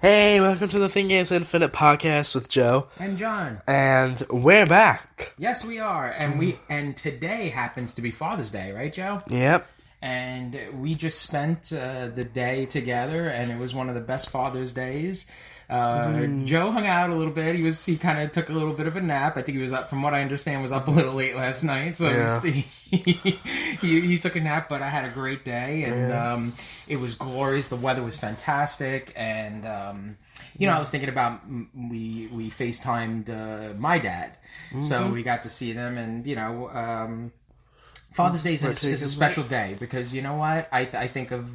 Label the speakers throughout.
Speaker 1: Hey, welcome to the Thing Is Infinite podcast with Joe.
Speaker 2: And John.
Speaker 1: And we're back.
Speaker 2: Yes, we are. And today happens to be Father's Day, right, Joe?
Speaker 1: Yep.
Speaker 2: And we just spent the day together, and it was one of the best Father's Days. Joe hung out a little bit. He kind of took a little bit of a nap. I think he was up, from what I understand, was up a little late last night. So he took a nap, but I had a great day, and it was glorious. The weather was fantastic, and I was thinking about we FaceTimed my dad, so we got to see them, and Father's Day is a special day because you know what? I think of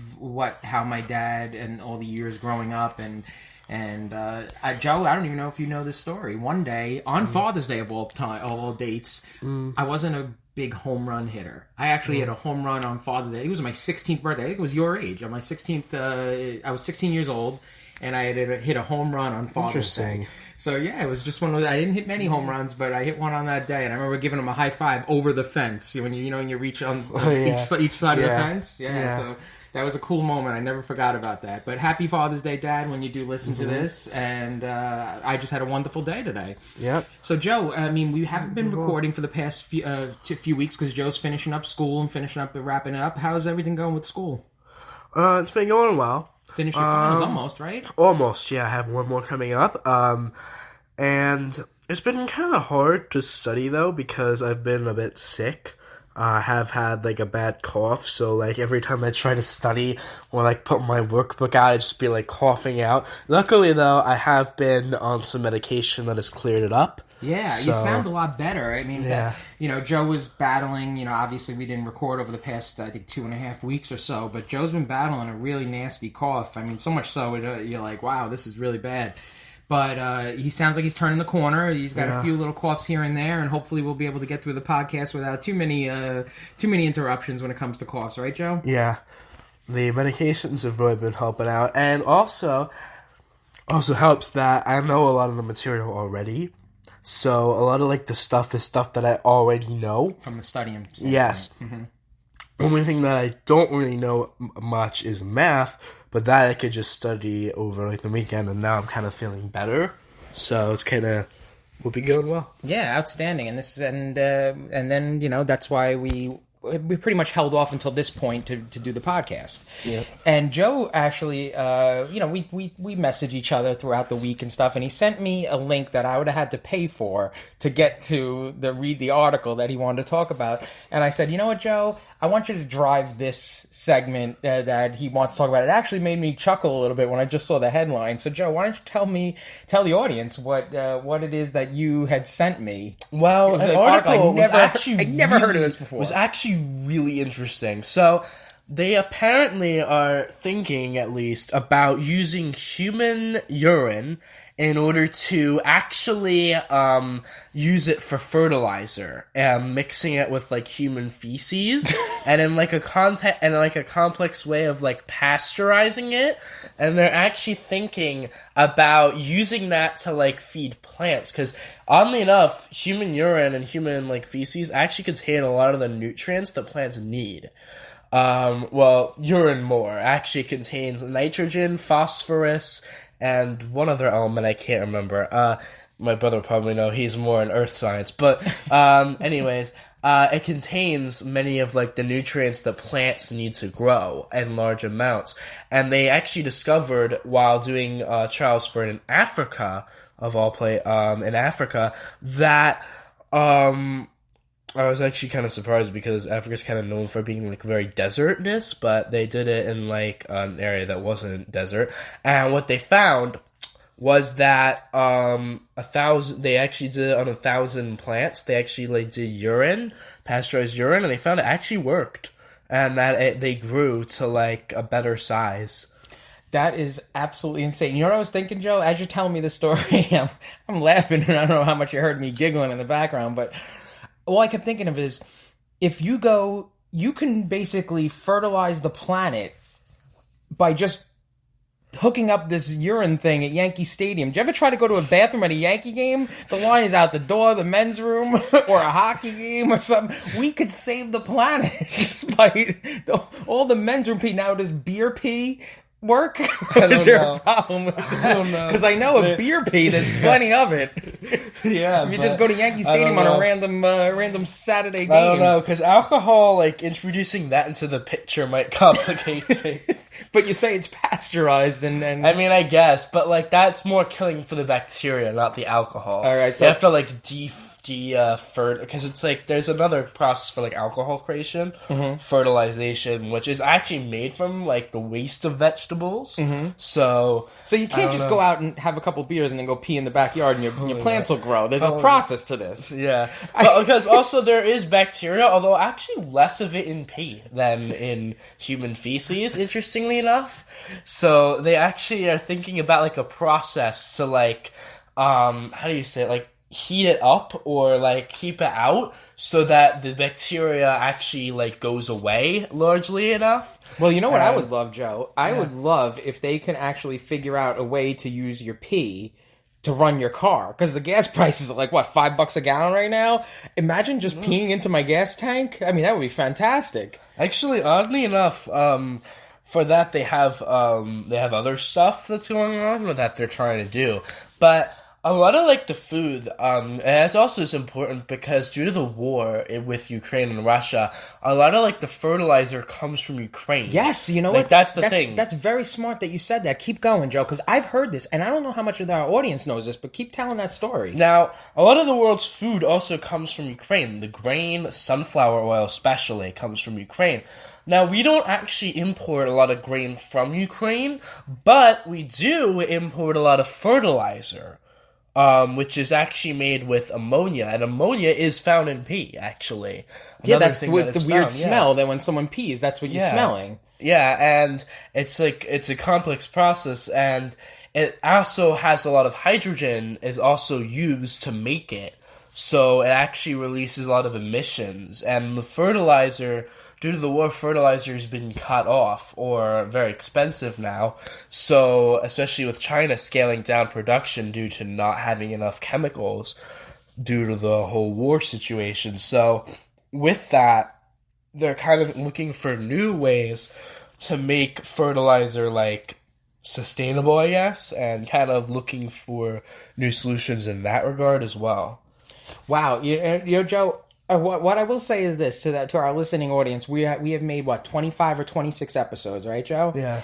Speaker 2: how my dad and all the years growing up and Joe, I don't even know if you know this story. One day on Father's Day of all dates, I wasn't a big home run hitter. I actually hit a home run on Father's Day. It was my 16th birthday. I think it was your age. On my 16th, I was 16 years old, and I had hit a home run on Father's Day. So yeah, it was just one of those. I didn't hit many home runs, but I hit one on that day, and I remember giving him a high five over the fence when you reach on each side of the fence. Yeah, so that was a cool moment. I never forgot about that. But happy Father's Day, Dad, when you do listen to this, and I just had a wonderful day today. Yep. So Joe, I mean, we haven't been recording for the past few weeks because Joe's finishing up school and wrapping it up. How's everything going with school?
Speaker 1: It's been going well.
Speaker 2: Finish your finals almost, right?
Speaker 1: Almost, yeah. I have one more coming up. And it's been kind of hard to study, though, because I've been a bit sick. I have had, a bad cough, so, every time I try to study or, put my workbook out, I just be, coughing out. Luckily, though, I have been on some medication that has cleared it up.
Speaker 2: Yeah, so, you sound a lot better. I mean, Joe was battling, obviously we didn't record over the past, I think, 2.5 weeks or so, but Joe's been battling a really nasty cough. I mean, so much so, you're like, wow, this is really bad. But he sounds like he's turning the corner. He's got a few little coughs here and there, and hopefully we'll be able to get through the podcast without too many interruptions when it comes to coughs, right, Joe?
Speaker 1: Yeah, the medications have really been helping out, and also helps that I know a lot of the material already. So a lot of the stuff is stuff that I already know
Speaker 2: from the studying.
Speaker 1: Yes. Only thing that I don't really know much is math, but that I could just study over the weekend, and now I'm kind of feeling better. So it's will be going well.
Speaker 2: Yeah, outstanding. And then that's why we pretty much held off until this point to do the podcast. Yeah. And Joe actually, we message each other throughout the week and stuff, and he sent me a link that I would have had to pay for to get to read the article that he wanted to talk about. And I said, you know what, Joe? I want you to drive this segment that he wants to talk about. It actually made me chuckle a little bit when I just saw the headline. So, Joe, why don't you tell the audience what it is that you had sent me?
Speaker 1: Well, an article
Speaker 2: I never heard of this before.
Speaker 1: It was actually really interesting. So, they apparently are thinking, at least, about using human urine in order to actually use it for fertilizer and mixing it with human feces and in a complex way of pasteurizing it. And they're actually thinking about using that to feed plants, because oddly enough, human urine and human feces actually contain a lot of the nutrients that plants need. Urine more actually contains nitrogen, phosphorus, and one other element I can't remember. My brother will probably know. He's more in earth science. But anyways, it contains many of the nutrients that plants need to grow in large amounts. And they actually discovered while doing trials for it in Africa, that I was actually kind of surprised because Africa's kind of known for being very desertness, but they did it in an area that wasn't desert. And what they found was that they actually did it on 1,000 plants. They actually did urine, pasteurized urine, and they found it actually worked, and that they grew to a better size.
Speaker 2: That is absolutely insane. You know what I was thinking, Joe? As you're telling me the story, I'm laughing, and I don't know how much you heard me giggling in the background, but all I kept thinking of is, if you can basically fertilize the planet by just hooking up this urine thing at Yankee Stadium. Do you ever try to go to a bathroom at a Yankee game? The line is out the door, the men's room, or a hockey game or something. We could save the planet just by all the men's room pee. Now there's beer pee. work?
Speaker 1: don't
Speaker 2: Is there
Speaker 1: know.
Speaker 2: a problem with that?
Speaker 1: I don't know.
Speaker 2: Because I know a beer pee, there's plenty of it.
Speaker 1: Yeah,
Speaker 2: If you just go to Yankee Stadium on a random Saturday game.
Speaker 1: I don't know, because alcohol, like, introducing that into the picture might complicate things.
Speaker 2: But you say it's pasteurized and
Speaker 1: I mean, I guess, but, like, that's more killing for the bacteria, not the alcohol.
Speaker 2: All right, so
Speaker 1: you have to, like, because it's like there's another process for like alcohol creation, fertilization, which is actually made from like the waste of vegetables. So
Speaker 2: you can't just go out and have a couple beers and then go pee in the backyard and your plants will grow. There's a process to this.
Speaker 1: Yeah, but because also there is bacteria, although actually less of it in pee than in human feces, interestingly enough. So they actually are thinking about like a process to like how do you say it? Like heat it up or like keep it out so that the bacteria actually like goes away largely enough.
Speaker 2: Well, you know what I would love, Joe? I would love if they can actually figure out a way to use your pee to run your car, because the gas prices are like what, $5 a gallon right now. Imagine just peeing into my gas tank. I mean, that would be fantastic.
Speaker 1: Actually, oddly enough, for that they have other stuff that's going on that they're trying to do, but a lot of, like, the food, and it's also is important because due to the war with Ukraine and Russia, a lot of, like, the fertilizer comes from Ukraine.
Speaker 2: Yes, you know
Speaker 1: like,
Speaker 2: what?
Speaker 1: That's the thing.
Speaker 2: That's very smart that you said that. Keep going, Joe, because I've heard this, and I don't know how much of our audience knows this, but keep telling that story.
Speaker 1: Now, a lot of the world's food also comes from Ukraine. The grain, sunflower oil especially, comes from Ukraine. Now, we don't actually import a lot of grain from Ukraine, but we do import a lot of fertilizer. Which is actually made with ammonia, and ammonia is found in pee, actually.
Speaker 2: Yeah, that's with the weird smell that when someone pees, that's what you're smelling.
Speaker 1: Yeah, and it's like, it's a complex process, and it also has a lot of hydrogen is also used to make it. So it actually releases a lot of emissions, and the fertilizer, due to the war, fertilizer has been cut off or very expensive now. So, especially with China scaling down production due to not having enough chemicals due to the whole war situation. So, with that, they're kind of looking for new ways to make fertilizer, like, sustainable, I guess, and kind of looking for new solutions in that regard as well.
Speaker 2: Wow, you know, Joe. What I will say is this to our listening audience: we have made 25 or 26 episodes, right, Joe?
Speaker 1: Yeah.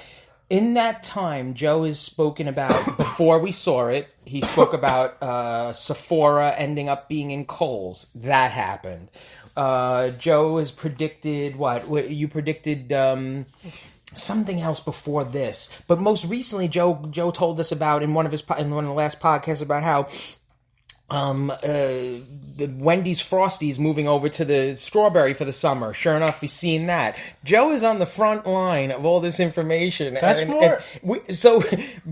Speaker 2: In that time, Joe has spoken about, before we saw it, he spoke about Sephora ending up being in Kohl's. That happened. Joe has predicted what you predicted. Something else before this, but most recently, Joe told us about in one of the last podcasts about how. The Wendy's Frosties moving over to the strawberry for the summer. Sure enough, we've seen that. Joe is on the front line of all this information.
Speaker 1: That's more.
Speaker 2: So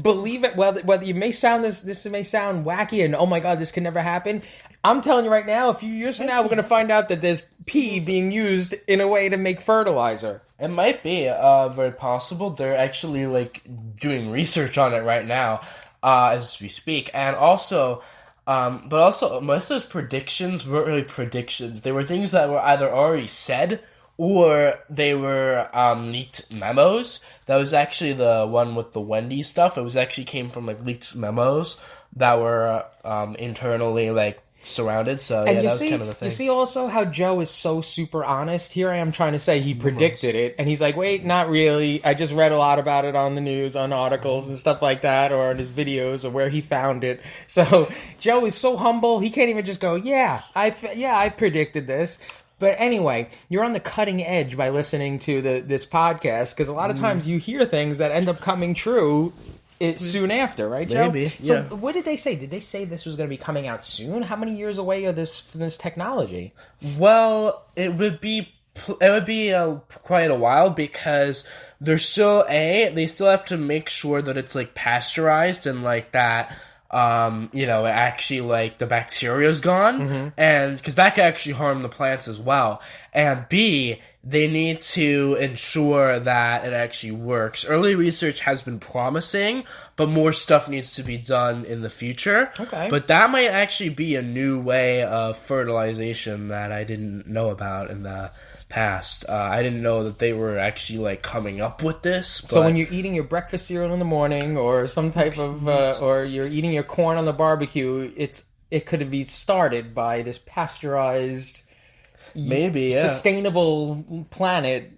Speaker 2: believe it. Whether you may sound this may sound wacky and oh my god, this can never happen. I'm telling you right now, a few years from now, we're going to find out that there's pee being used in a way to make fertilizer.
Speaker 1: It might be very possible. They're actually like doing research on it right now as we speak, and also. But also, most of those predictions weren't really predictions. They were things that were either already said or they were leaked memos. That was actually the one with the Wendy's stuff. It was actually came from like leaked memos that were internally like surrounded. So yeah, that was kind of the thing.
Speaker 2: You see also how Joe is so super honest. Here I am trying to say he predicted it, and he's like, wait, not really. I just read a lot about it on the news, on articles and stuff like that, or in his videos, or where he found it. So Joe is so humble, he can't even just go, I predicted this. But anyway, you're on the cutting edge by listening to this podcast, because a lot of times you hear things that end up coming true soon after, right, Joe?
Speaker 1: Maybe,
Speaker 2: So
Speaker 1: yeah.
Speaker 2: what did they say? Did they say this was going to be coming out soon? How many years away are from this technology?
Speaker 1: Well, it would be quite a while because they still have to make sure that it's like pasteurized and like that. Actually, like, the bacteria's gone, and because that could actually harm the plants as well. And B, they need to ensure that it actually works. Early research has been promising, but more stuff needs to be done in the future.
Speaker 2: Okay.
Speaker 1: But that might actually be a new way of fertilization that I didn't know about in the past. I didn't know that they were actually like coming up with this. But...
Speaker 2: So when you're eating your breakfast cereal in the morning, or some type of, or you're eating your corn on the barbecue, it could be started by this pasteurized,
Speaker 1: maybe
Speaker 2: sustainable planet,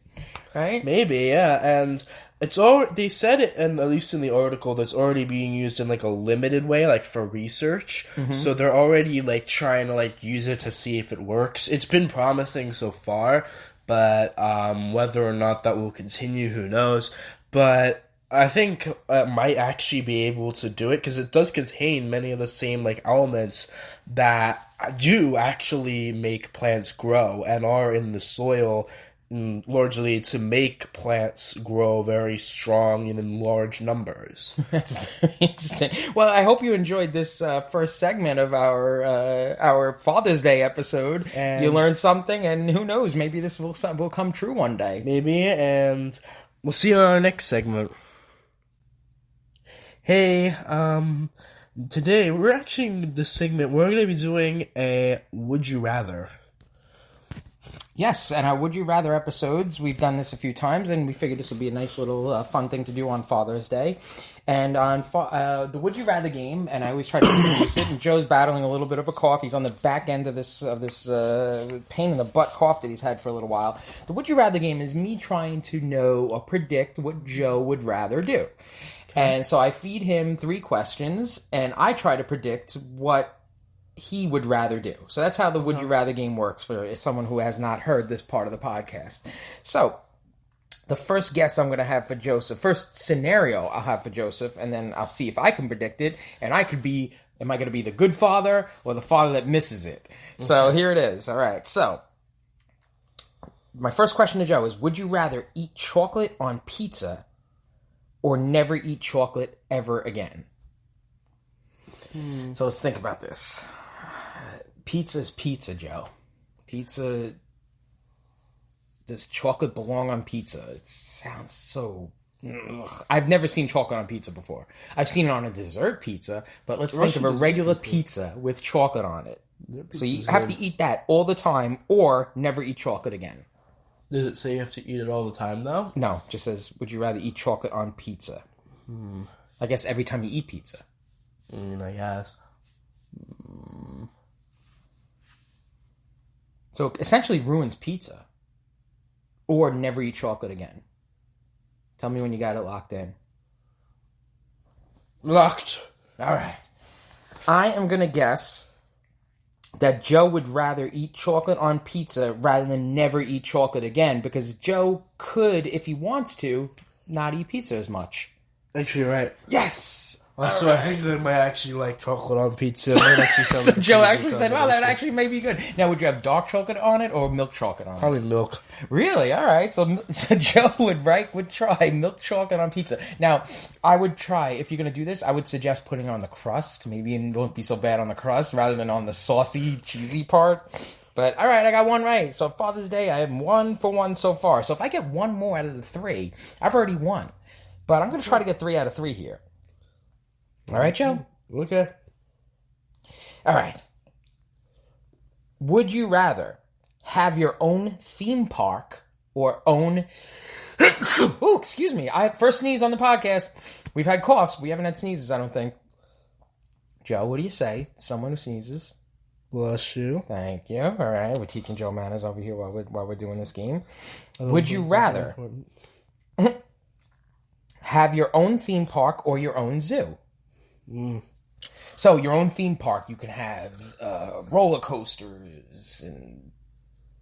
Speaker 2: right?
Speaker 1: Maybe, yeah, and. It's all they said it, and at least in the article, that's already being used in like a limited way, like for research. Mm-hmm. So they're already like trying to like use it to see if it works. It's been promising so far, but whether or not that will continue, who knows? But I think it might actually be able to do it because it does contain many of the same like elements that do actually make plants grow and are in the soil. Largely to make plants grow very strong and in large numbers.
Speaker 2: That's very interesting. Well, I hope you enjoyed this first segment of our Father's Day episode. And you learned something, and who knows, maybe this will come true one day.
Speaker 1: Maybe, and we'll see you on our next segment. Hey, today we're actually this segment. We're going to be doing a Would You Rather.
Speaker 2: Yes, and our Would You Rather episodes, we've done this a few times, and we figured this would be a nice little fun thing to do on Father's Day. And on the Would You Rather game, and I always try to introduce it, and Joe's battling a little bit of a cough. He's on the back end of this pain in the butt cough that he's had for a little while. The Would You Rather game is me trying to know or predict what Joe would rather do. Okay. And so I feed him 3 questions, and I try to predict what he would rather do. So that's how the Would You Rather game works for someone who has not heard this part of the podcast. So the first guess I'm going to have for Joseph, first scenario I'll have for Joseph, and then I'll see if I can predict it. And I could be, am I going to be the good father or the father that misses it? Okay. So here it is. All right. So my first question to Joe is, would you rather eat chocolate on pizza or never eat chocolate ever again? So let's think about this. Pizza's pizza, Joe. Pizza. Does chocolate belong on pizza? It sounds so. Ugh. I've never seen chocolate on pizza before. I've seen it on a dessert pizza, but let's think of a regular pizza with chocolate on it. So you have to eat that all the time or never eat chocolate again.
Speaker 1: Does it say you have to eat it all the time, though?
Speaker 2: No, it just says, would you rather eat chocolate on pizza? I guess every time you eat pizza.
Speaker 1: I guess.
Speaker 2: So it essentially ruins pizza. Or never eat chocolate again. Tell me when you got it locked in.
Speaker 1: Locked.
Speaker 2: All right. I am going to guess that Joe would rather eat chocolate on pizza rather than never eat chocolate again, because Joe could, if he wants to, not eat pizza as much.
Speaker 1: Actually, you're right.
Speaker 2: Yes!
Speaker 1: So I think they might actually like chocolate on pizza.
Speaker 2: So Joe actually said, wow, that actually may be good. Now, would you have dark chocolate on it or milk chocolate on it?
Speaker 1: Probably milk.
Speaker 2: Really? All right. So Joe would try milk chocolate on pizza. Now, I would try, if you're going to do this, I would suggest putting it on the crust. Maybe it won't be so bad on the crust rather than on the saucy, cheesy part. But, all right, I got one right. So Father's Day, I am 1 for 1 so far. So if I get one more out of the 3, I've already won. But I'm going to try to get 3 out of 3 here. All right, Joe?
Speaker 1: Okay.
Speaker 2: All right. Would you rather have your own theme park or own... Oh, excuse me. I first sneeze on the podcast. We've had coughs. We haven't had sneezes, I don't think. Joe, what do you say? Someone who sneezes.
Speaker 1: Bless you.
Speaker 2: Thank you. All right. We're teaching Joe manners over here while we're doing this game. Would you rather have your own theme park or your own zoo? So your own theme park, you can have roller coasters and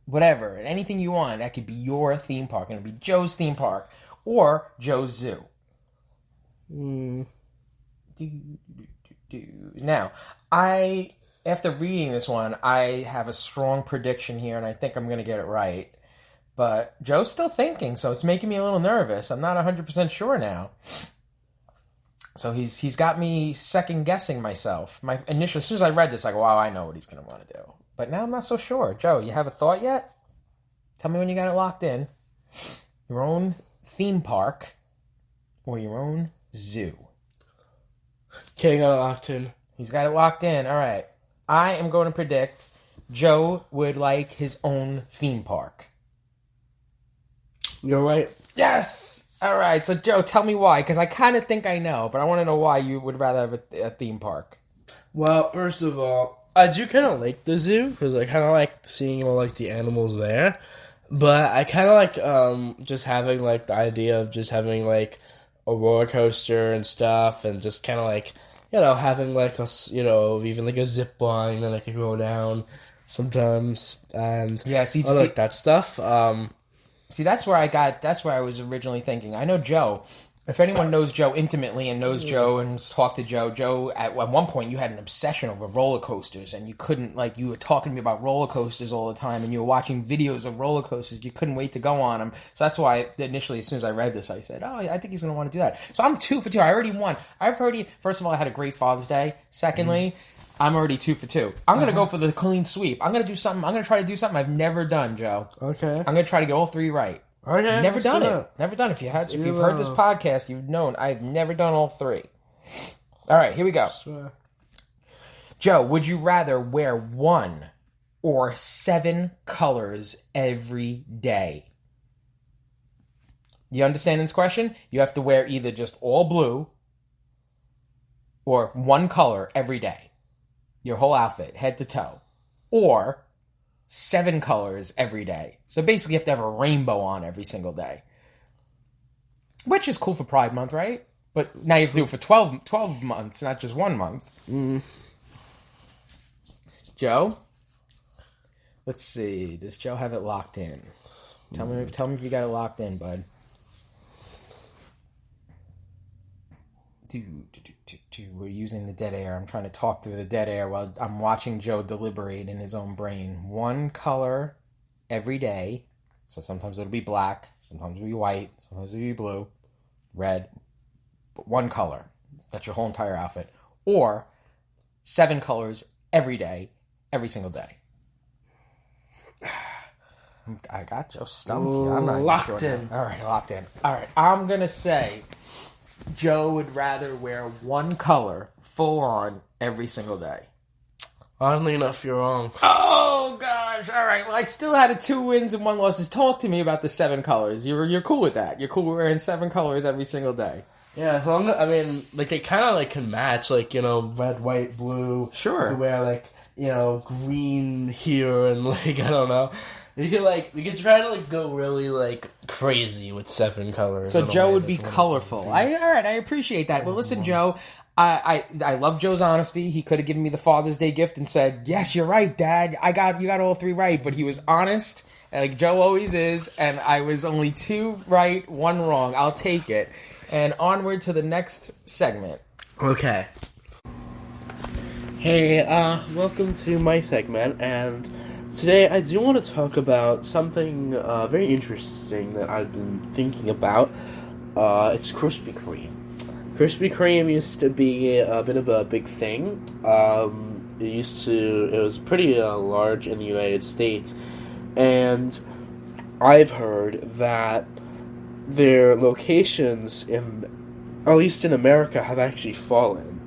Speaker 2: whatever, and anything you want. That could be your theme park, and it'll be Joe's theme park or Joe's zoo. Now, after reading this one, I have a strong prediction here, and I think I'm going to get it right. But Joe's still thinking, so it's making me a little nervous. I'm not 100% sure now. So he's got me second-guessing myself. As soon as I read this, I go, wow, I know what he's going to want to do. But now I'm not so sure. Joe, you have a thought yet? Tell me when you got it locked in. Your own theme park or your own zoo?
Speaker 1: Okay, got it locked in.
Speaker 2: He's got it locked in. All right. I am going to predict Joe would like his own theme park.
Speaker 1: You're right.
Speaker 2: Yes! Alright, so Joe, tell me why, because I kind of think I know, but I want to know why you would rather have a theme park.
Speaker 1: Well, first of all, I do kind of like the zoo, because I kind of like seeing all, like, the animals there. But I kind of like just having, like, the idea of just having, like, a roller coaster and stuff, and just kind of, like, you know, having, like, even, like, a zip line that I could go down sometimes, and
Speaker 2: Yeah,
Speaker 1: I like that stuff.
Speaker 2: See, that's where I was originally thinking. I know Joe. If anyone knows Joe intimately and knows Joe and has talked to Joe, at one point you had an obsession over roller coasters, and you couldn't, like, you were talking to me about roller coasters all the time, and you were watching videos of roller coasters. You couldn't wait to go on them. So that's why initially, as soon as I read this, I said, oh, I think he's going to want to do that. So I'm 2 for 2. I already won. First of all, I had a great Father's Day. Secondly, I'm already 2 for 2. I'm going to go for the clean sweep. I'm going to try to do something I've never done, Joe.
Speaker 1: Okay.
Speaker 2: I'm going to try to get all 3 right.
Speaker 1: Okay.
Speaker 2: Never done it. Never done it. If you've heard this podcast, you've known I've never done all 3. All right, here we go.
Speaker 1: Sure.
Speaker 2: Joe, would you rather wear 1 or 7 colors every day? You understand this question? You have to wear either just all blue or 1 color every day. Your whole outfit, head to toe. Or 7 colors every day. So basically you have to have a rainbow on every single day. Which is cool for Pride Month, right? But now you have to do it for 12 months, not just 1 month. Joe? Let's see. Does Joe have it locked in? Tell me if you got it locked in, bud. We're using the dead air. I'm trying to talk through the dead air while I'm watching Joe deliberate in his own brain. 1 color every day. So sometimes it'll be black, sometimes it'll be white, sometimes it'll be blue, red. But 1 color. That's your whole entire outfit. Or 7 colors every day, every single day. I got Joe stumped here. I'm not
Speaker 1: locked
Speaker 2: sure
Speaker 1: in.
Speaker 2: All right, locked in. All right, I'm going to say Joe would rather wear 1 color full on every single day.
Speaker 1: Oddly enough, you're wrong.
Speaker 2: Oh gosh! All right. Well, I still had a 2 wins and 1 losses. Talk to me about the 7 colors. You're cool with that? You're cool with wearing 7 colors every single day?
Speaker 1: Yeah. So like they kind of like can match, like, you know, red, white, blue.
Speaker 2: Sure.
Speaker 1: You wear like, you know, green here and like I don't know. You could try to like go really like crazy with 7 colors.
Speaker 2: So Joe would be colorful. All right, I appreciate that. Well, listen, Joe, I love Joe's honesty. He could have given me the Father's Day gift and said, "Yes, you're right, Dad. You got all 3 right." But he was honest, like Joe always is, and I was only 2 right, 1 wrong. I'll take it. And onward to the next segment.
Speaker 1: Okay. Hey, welcome to my segment, and today I do want to talk about something very interesting that I've been thinking about. It's Krispy Kreme. Krispy Kreme used to be a bit of a big thing. It was pretty large in the United States, and I've heard that their locations at least in America, have actually fallen.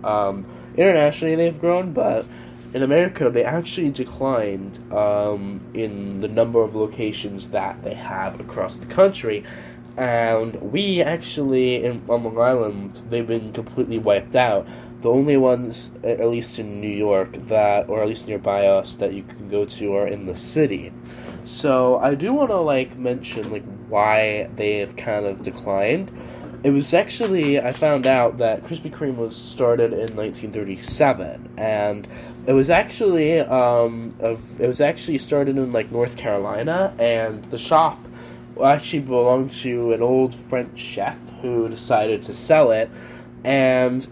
Speaker 1: Internationally they've grown, but in America they actually declined in the number of locations that they have across the country. And we actually, on Long Island, they've been completely wiped out. The only ones, at least in New York, or at least nearby us, that you can go to are in the city. So I do want to mention why they have kind of declined. It was actually, I found out that Krispy Kreme was started in 1937, and it was actually started in North Carolina, and the shop actually belonged to an old French chef who decided to sell it, and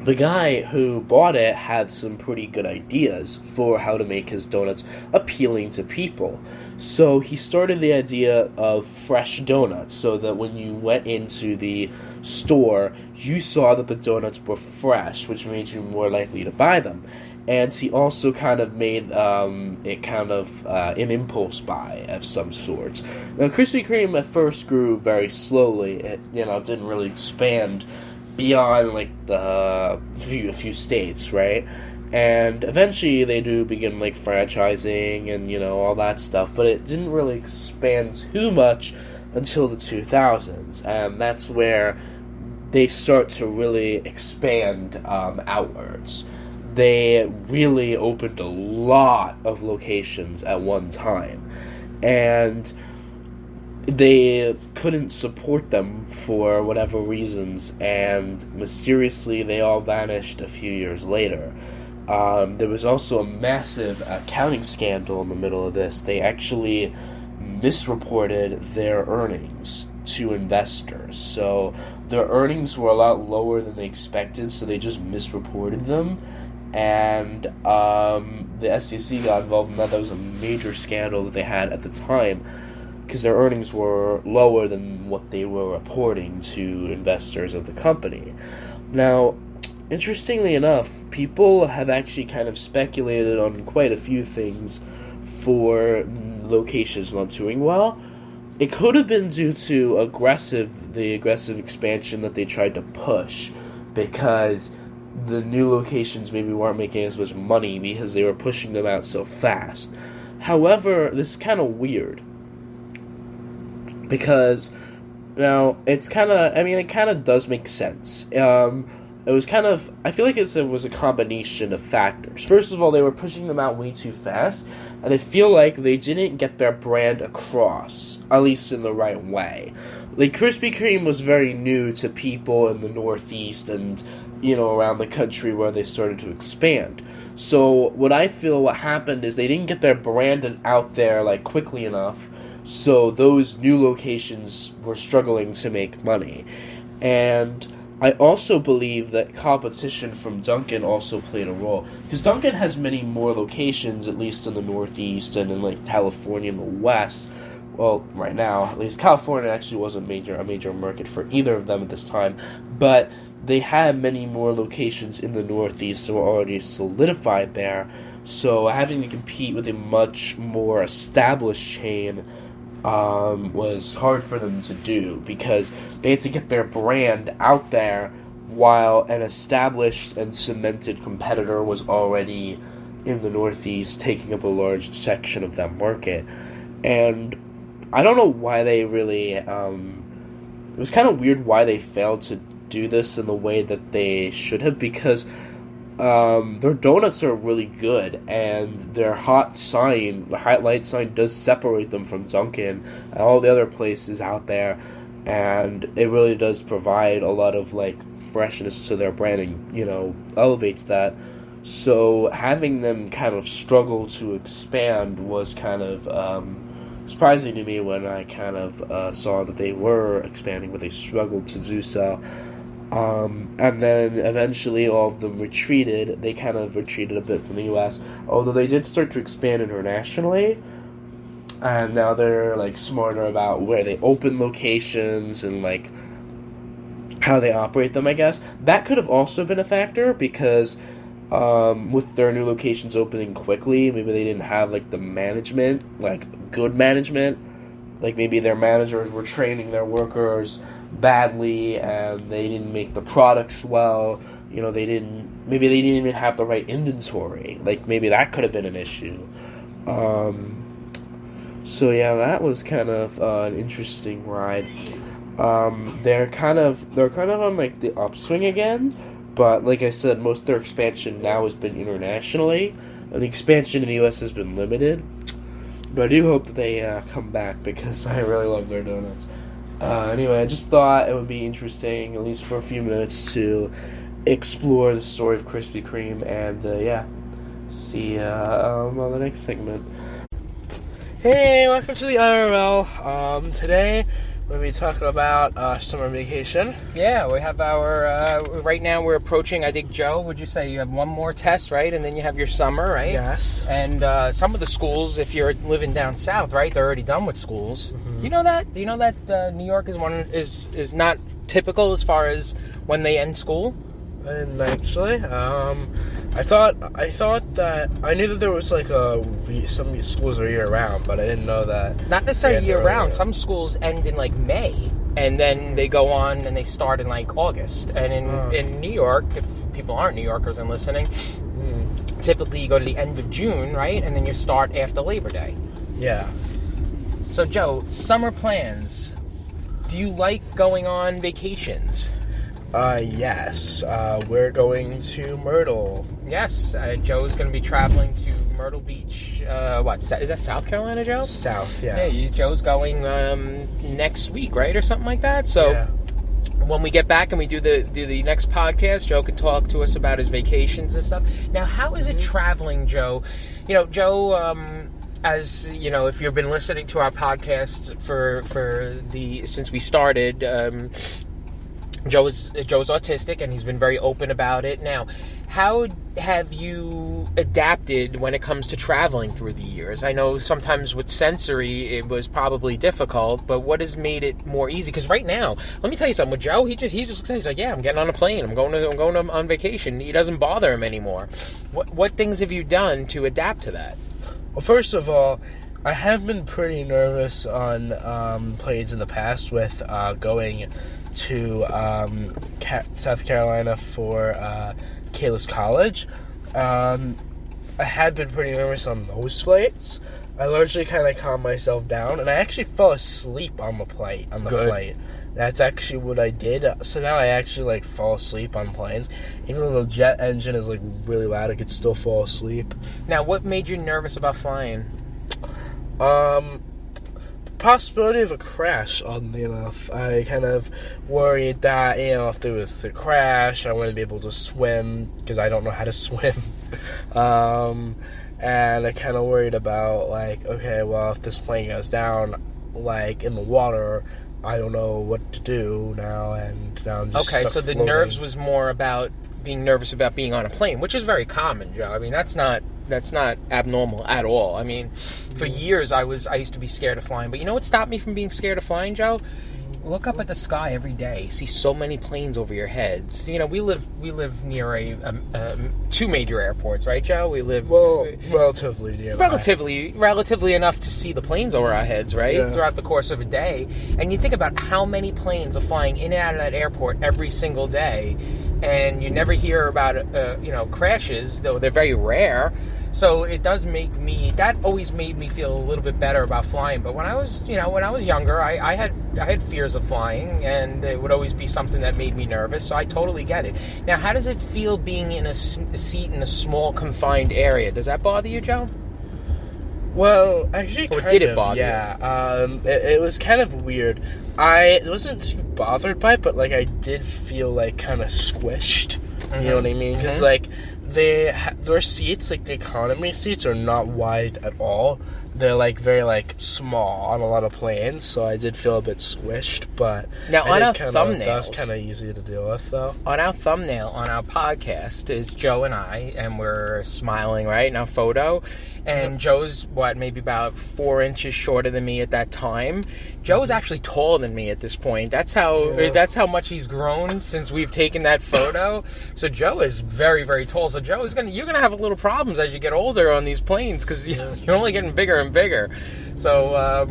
Speaker 1: the guy who bought it had some pretty good ideas for how to make his donuts appealing to people. So he started the idea of fresh donuts, so that when you went into the store, you saw that the donuts were fresh, which made you more likely to buy them. And he also kind of made it kind of an impulse buy of some sort. Now, Krispy Kreme at first grew very slowly. It didn't really expand beyond a few states, right? And eventually they do begin, like, franchising and, all that stuff, but it didn't really expand too much until the 2000s, and that's where they start to really expand outwards. They really opened a lot of locations at one time, and they couldn't support them for whatever reasons, and mysteriously they all vanished a few years later. There was also a massive accounting scandal in the middle of this. They actually misreported their earnings to investors. So their earnings were a lot lower than they expected, so they just misreported them. And the SEC got involved in that. That was a major scandal that they had at the time, because their earnings were lower than what they were reporting to investors of the company. Now, interestingly enough, people have actually kind of speculated on quite a few things for locations not doing well. It could have been due to the aggressive expansion that they tried to push, because the new locations maybe weren't making as much money because they were pushing them out so fast. However, this is kind of weird, because now it kind of does make sense. It was I feel like it was a combination of factors. First of all, they were pushing them out way too fast, and I feel like they didn't get their brand across, at least in the right way. Like, Krispy Kreme was very new to people in the Northeast and, around the country where they started to expand. So, what happened is they didn't get their brand out there, like, quickly enough, so those new locations were struggling to make money. And I also believe that competition from Dunkin' also played a role, because Dunkin' has many more locations, at least in the Northeast and in, like, California and the West. Well, right now, at least California actually wasn't a major market for either of them at this time, but they had many more locations in the Northeast that were already solidified there, so having to compete with a much more established chain was hard for them to do, because they had to get their brand out there while an established and cemented competitor was already in the Northeast taking up a large section of that market. And I don't know why they really it was kind of weird why they failed to do this in the way that they should have, because their donuts are really good, and their hot light sign does separate them from Dunkin' and all the other places out there, and it really does provide a lot of, like, freshness to their branding, elevates that. So having them kind of struggle to expand was kind of surprising to me when I kind of saw that they were expanding, but they struggled to do so. And then eventually all of them retreated. They kind of retreated a bit from the U.S., although they did start to expand internationally. And now they're, like, smarter about where they open locations and, like, how they operate them, I guess. That could have also been a factor, because with their new locations opening quickly, maybe they didn't have, like, the management, like, good management. Like, maybe their managers were training their workers badly, and they didn't make the products well. Maybe they didn't even have the right inventory. Like, maybe that could have been an issue. So yeah, that was kind of an interesting ride. They're kind of on, like, the upswing again, but like I said, most of their expansion now has been internationally, and the expansion in the U.S. has been limited. But I do hope that they come back, because I really love their donuts. Anyway, I just thought it would be interesting, at least for a few minutes, to explore the story of Krispy Kreme, and see on the next segment. Hey, welcome to the IRL. Today we're going to be talking about summer vacation.
Speaker 2: Yeah, we have our, right now we're approaching, I think, Joe, would you say you have one more test, right? And then you have your summer, right?
Speaker 1: Yes.
Speaker 2: And some of the schools, if you're living down south, right, they're already done with schools. Mm-hmm. Do you know that New York is not typical as far as when they end school?
Speaker 1: I didn't actually. I thought that I knew that there was, like, some schools are year round, but I didn't know that.
Speaker 2: Not necessarily year round. Some schools end in, like, May. and then they go on and they start in like August. And in New York, if people aren't New Yorkers and listening, typically you go to the end of June, right? And then you start after Labor Day.
Speaker 1: Yeah.
Speaker 2: So, Joe, summer plans. Do you like going on vacations?
Speaker 1: Yes. We're going to Myrtle.
Speaker 2: Yes. Joe's going to be traveling to Myrtle Beach. Is that South Carolina, Joe?
Speaker 1: South, yeah.
Speaker 2: Yeah, Joe's going next week, right? Or something like that. So when we get back and we do the next podcast, Joe can talk to us about his vacations and stuff. Now, how is it traveling, Joe? You know, Joe... as you know, if you've been listening to our podcast since we started, Joe's autistic and he's been very open about it. Now, how have you adapted when it comes to traveling through the years? I know sometimes with sensory it was probably difficult, but what has made it more easy? Because right now, let me tell you something with Joe. He's like, yeah, I'm getting on a plane. I'm going on vacation. It doesn't bother him anymore. What things have you done to adapt to that?
Speaker 1: Well, first of all, I have been pretty nervous on planes in the past with going to South Carolina for Kayla's college. I had been pretty nervous on those flights. I largely kind of calmed myself down, and I actually fell asleep on the flight. Flight. That's actually what I did. So now I actually fall asleep on planes. Even though the jet engine is really loud, I could still fall asleep.
Speaker 2: Now, what made you nervous about flying?
Speaker 1: Possibility of a crash, oddly enough. I kind of worried that, if there was a crash, I wouldn't be able to swim, because I don't know how to swim. And I kind of worried about, okay, well, if this plane goes down, in the water, I don't know what to do now, and now I'm just
Speaker 2: okay,
Speaker 1: stuck
Speaker 2: so the
Speaker 1: floating.
Speaker 2: nerves was more about being nervous about being on a plane, which is very common, Joe. I mean, that's not abnormal at all. I mean, for years I used to be scared of flying, but you know what stopped me from being scared of flying, Joe? Look up at the sky every day. See so many planes over your heads. You know, we live near two major airports, right, Joe? We live
Speaker 1: relatively near.
Speaker 2: Relatively enough to see the planes over our heads, right, throughout the course of a day. And you think about how many planes are flying in and out of that airport every single day, and you never hear about crashes, though they're very rare. So it does that always made me feel a little bit better about flying. But when I was younger, I had fears of flying, and it would always be something that made me nervous. So I totally get it. Now, how does it feel being in a seat in a small confined area? Does that bother you, Joe?
Speaker 1: Well, actually,
Speaker 2: or did it bother you?
Speaker 1: Yeah, it was kind of weird. I wasn't too bothered by it, but I did feel kind of squished. You know what I mean? Because their seats, the economy seats, are not wide at all. They're very small on a lot of planes, so I did feel a bit squished. But
Speaker 2: now on our thumbnails,
Speaker 1: that's kind of easy to deal with, though.
Speaker 2: On our thumbnail on our podcast is Joe and I, and we're smiling right in our photo. And Joe's maybe about 4 inches shorter than me at that time. Joe's actually taller than me at this point. That's how much he's grown since we've taken that photo. So Joe is very, very tall. So Joe you're gonna have a little problems as you get older on these planes, because you're only getting bigger and bigger. So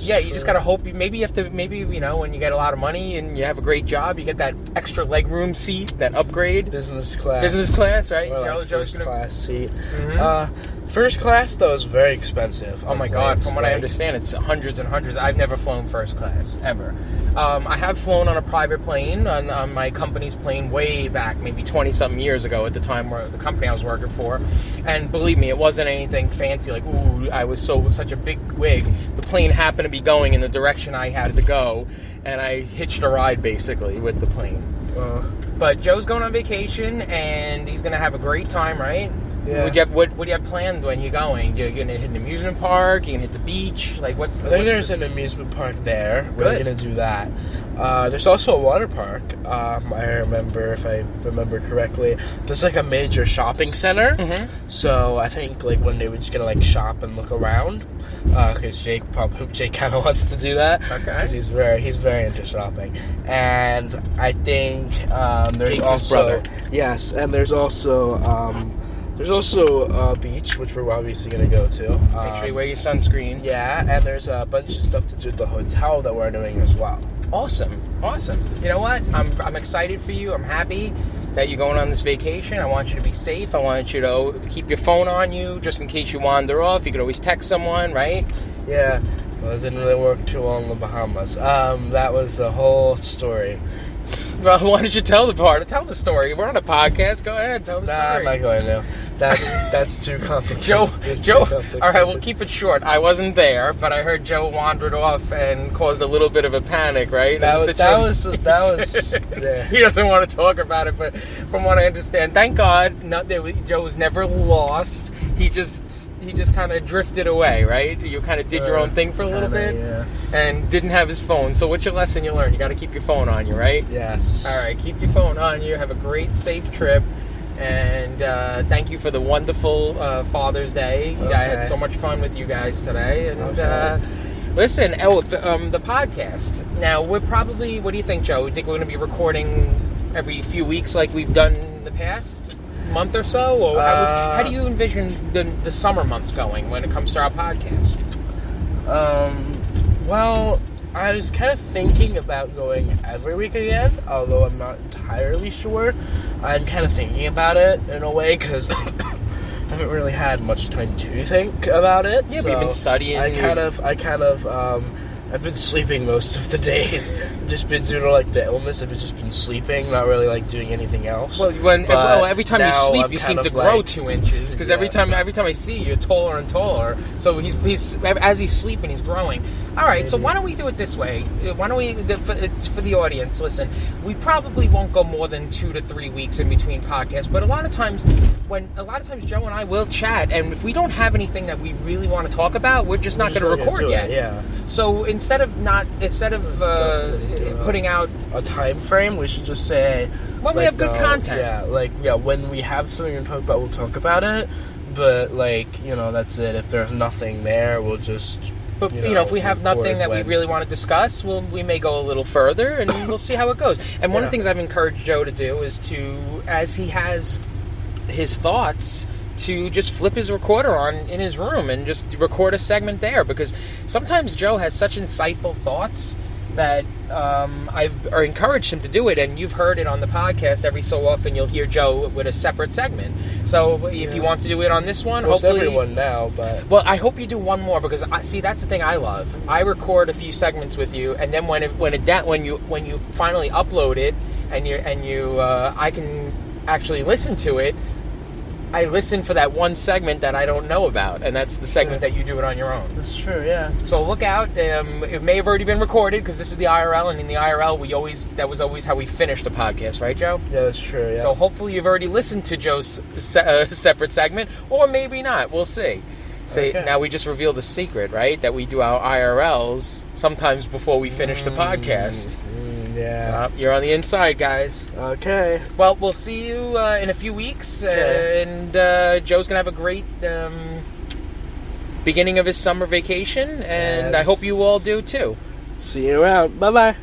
Speaker 2: you just gotta hope. Maybe when you get a lot of money and you have a great job, you get that extra legroom seat, that upgrade,
Speaker 1: business class,
Speaker 2: right?
Speaker 1: Or Joe's class seat. First class, though, is very expensive.
Speaker 2: Oh my God! From what I understand, it's hundreds and hundreds. I've never flown first class ever. I have flown on a private plane on my company's plane way back, maybe 20-something years ago, at the time where the company I was working for. And believe me, it wasn't anything fancy. I was such a big wig. The plane happened to be going in the direction I had to go, and I hitched a ride basically with the plane. But Joe's going on vacation, and he's going to have a great time, right?
Speaker 1: Yeah.
Speaker 2: What do you have planned when you're going? You're going to hit an amusement park? You're going to hit the beach?
Speaker 1: I think there's an amusement park there. We're going to do that. There's also a water park. I remember, if I remember correctly, there's a major shopping center. So I think one day we're just going to shop and look around. Because Jake kind of wants to do that. Okay. Because he's very into shopping. And I think there's
Speaker 2: Jake's
Speaker 1: also
Speaker 2: his brother.
Speaker 1: Yes, and there's also a beach, which we're obviously going to go to.
Speaker 2: Make sure you wear your sunscreen.
Speaker 1: Yeah, and there's a bunch of stuff to do at the hotel that we're doing as well.
Speaker 2: Awesome. You know what? I'm excited for you. I'm happy that you're going on this vacation. I want you to be safe. I want you to keep your phone on you just in case you wander off. You could always text someone, right?
Speaker 1: Yeah. Well, it didn't really work too well in the Bahamas. That was the whole story.
Speaker 2: Well, why don't you tell the story? We're on a podcast. Go ahead, tell the story.
Speaker 1: I'm not going to. That's too complicated.
Speaker 2: Joe.
Speaker 1: Complicated.
Speaker 2: All right, we'll keep it short. I wasn't there, but I heard Joe wandered off and caused a little bit of a panic, right?
Speaker 1: That was. Yeah.
Speaker 2: He doesn't want to talk about it, but from what I understand, thank God, Joe was never lost. He just kind of drifted away, right? You kind of did your own thing for a little bit,
Speaker 1: yeah.
Speaker 2: And didn't have his phone. So what's your lesson you learned? You got to keep your phone on you, right?
Speaker 1: Yes.
Speaker 2: All right, keep your phone on you. Have a great, safe trip. And thank you for the wonderful Father's Day.
Speaker 1: Okay.
Speaker 2: I had so much fun with you guys today. And
Speaker 1: Okay.
Speaker 2: listen, the podcast. Now, what do you think, Joe? You think we're going to be recording every few weeks like we've done in the past month or so? Or how do you envision the summer months going when it comes to our podcast?
Speaker 1: Well, I was kind of thinking about going every week again, although I'm not entirely sure. I'm kind of thinking about it in a way because I haven't really had much time to think about it.
Speaker 2: Yeah,
Speaker 1: so
Speaker 2: but you've been studying.
Speaker 1: I've been sleeping most of the days. Just been due to like the illness. I've just been sleeping, not really like doing anything else.
Speaker 2: Well, every time you sleep, you seem to grow
Speaker 1: like,
Speaker 2: 2 inches. Because every time I see you, you're taller and taller. So he's as he's sleeping, he's growing. All right. Maybe. So why don't we do it this way? Why don't we? It's for the audience. Listen, we probably won't go more than 2 to 3 weeks in between podcasts. But a lot of times Joe and I will chat, and if we don't have anything that we really want to talk about, we're just not going to record yet.
Speaker 1: Yeah.
Speaker 2: So instead of putting out
Speaker 1: a time frame, we should just say
Speaker 2: when we have good content.
Speaker 1: When we have something to talk about, we'll talk about it. But that's it. If there's nothing there, we'll just.
Speaker 2: But if we have nothing that we really want to discuss, we may go a little further, and we'll see how it goes. And one of the things I've encouraged Joe to do is to, as he has his thoughts, to just flip his recorder on in his room and just record a segment there, because sometimes Joe has such insightful thoughts that I've encouraged him to do it, and you've heard it on the podcast. Every so often you'll hear Joe with a separate segment. So if you want to do it on this one,
Speaker 1: most
Speaker 2: hopefully
Speaker 1: everyone now, but
Speaker 2: well, I hope you do one more, because that's the thing I love. I record a few segments with you, and then when you finally upload it and I can actually listen to it. I listen for that one segment that I don't know about, and that's the segment that you do it on your own.
Speaker 1: That's true, yeah.
Speaker 2: So look out. It may have already been recorded, because this is the IRL, and in the IRL, that was always how we finished the podcast, right, Joe?
Speaker 1: Yeah, that's true, yeah.
Speaker 2: So hopefully you've already listened to Joe's separate segment, or maybe not. We'll see. Now we just revealed a secret, right? That we do our IRLs sometimes before we finish the podcast.
Speaker 1: Yeah.
Speaker 2: You're on the inside, guys.
Speaker 1: Okay.
Speaker 2: Well, we'll see you in a few weeks.
Speaker 1: Okay.
Speaker 2: And Joe's going to have a great beginning of his summer vacation. And I hope you all do, too.
Speaker 1: See you around. Bye-bye.